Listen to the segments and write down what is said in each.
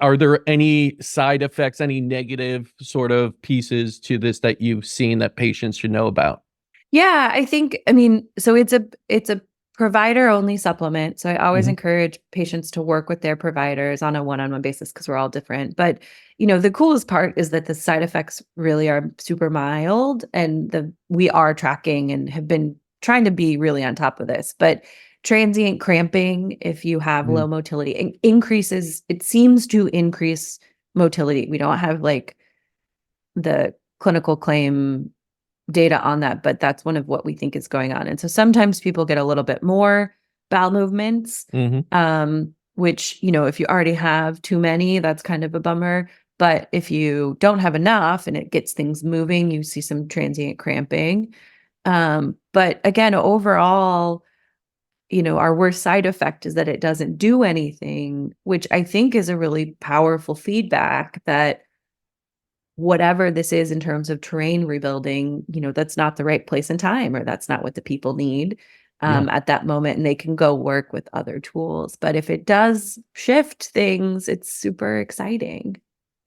Are there any side effects, any negative sort of pieces to this that you've seen that patients should know about? Yeah, I mean, so it's a provider only supplement. So I always Mhm. encourage patients to work with their providers on a one-on-one basis because we're all different. But the coolest part is that the side effects really are super mild, and the we are tracking and have been trying to be really on top of this. But transient cramping, if you have Mm. low motility, increases, it seems to increase motility. We don't have like the clinical claim data on that, but that's one of what we think is going on. And so sometimes people get a little bit more bowel movements, Mhm. which, if you already have too many, that's kind of a bummer. But if you don't have enough and it gets things moving, you see some transient cramping. But again, overall, our worst side effect is that it doesn't do anything, which I think is a really powerful feedback that whatever this is in terms of terrain rebuilding, that's not the right place and time, or that's not what the people need Yeah. at that moment, and they can go work with other tools. But if it does shift things, it's super exciting.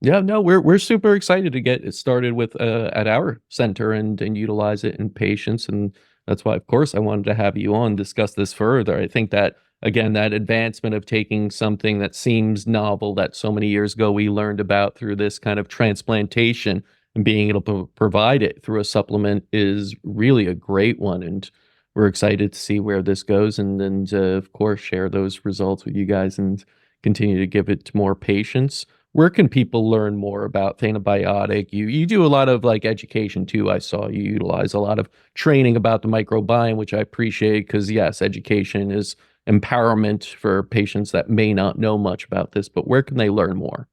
Yeah, no, we're super excited to get it started with at our center and utilize it in patients, and that's why, of course, I wanted to have you on discuss this further. I think that again, that advancement of taking something that seems novel that so many years ago we learned about through this kind of transplantation and being able to provide it through a supplement is really a great one, and we're excited to see where this goes, and of course share those results with you guys and continue to give it to more patients. Where can people learn more about ThaenaBiotic? You do a lot of like education too. I saw you utilize a lot of training about the microbiome, which I appreciate because yes, education is empowerment for patients that may not know much about this, but where can they learn more?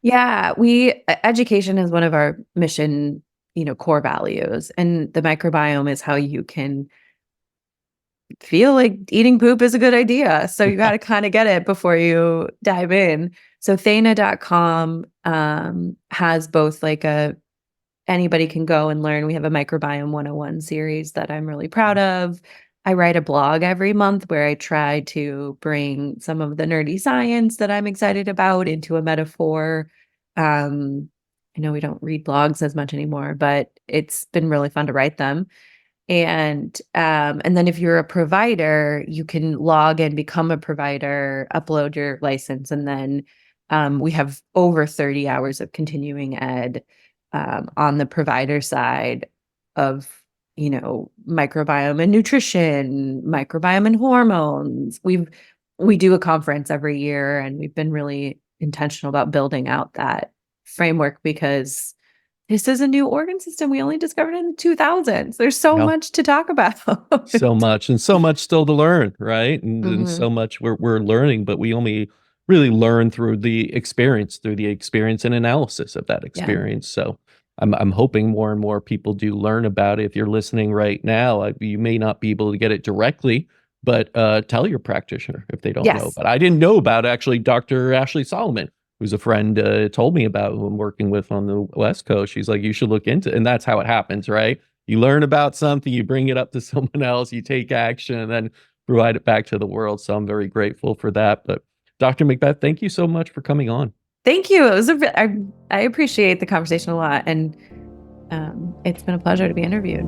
Yeah, education is one of our mission, core values, and the microbiome is how you can feel like eating poop is a good idea. So you got Yeah. to kind of get it before you dive in. So THAENA.com has both like anybody can go and learn. We have a microbiome 101 series that I'm really proud of. I write a blog every month where I try to bring some of the nerdy science that I'm excited about into a metaphor. Um, I know we don't read blogs as much anymore, but it's been really fun to write them. And then if you're a provider, you can log and become a provider, upload your license, and then we have over 30 hours of continuing ed on the provider side of microbiome and nutrition, microbiome and hormones. We do a conference every year, and we've been really intentional about building out that framework because this is a new organ system. We only discovered it in the 2000s. There's so Yeah. much to talk about. So much and so much still to learn, right? And Mhm. so much we're learning, but we only really learn through the experience and analysis of that Yeah. experience. So I'm hoping more and more people do learn about it. If you're listening right now, you may not be able to get it directly, but tell your practitioner if they don't know. Yes. But I didn't know about actually Dr. Ashley Solomon, who's a friend told me about who I'm working with on the West Coast. She's like, you should look into it. And that's how it happens, right? You learn about something, you bring it up to someone else, you take action, and then provide it back to the world. So I'm very grateful for that. But Dr. McBeth, thank you so much for coming on. Thank you. It was I appreciate the conversation a lot, and it's been a pleasure to be interviewed.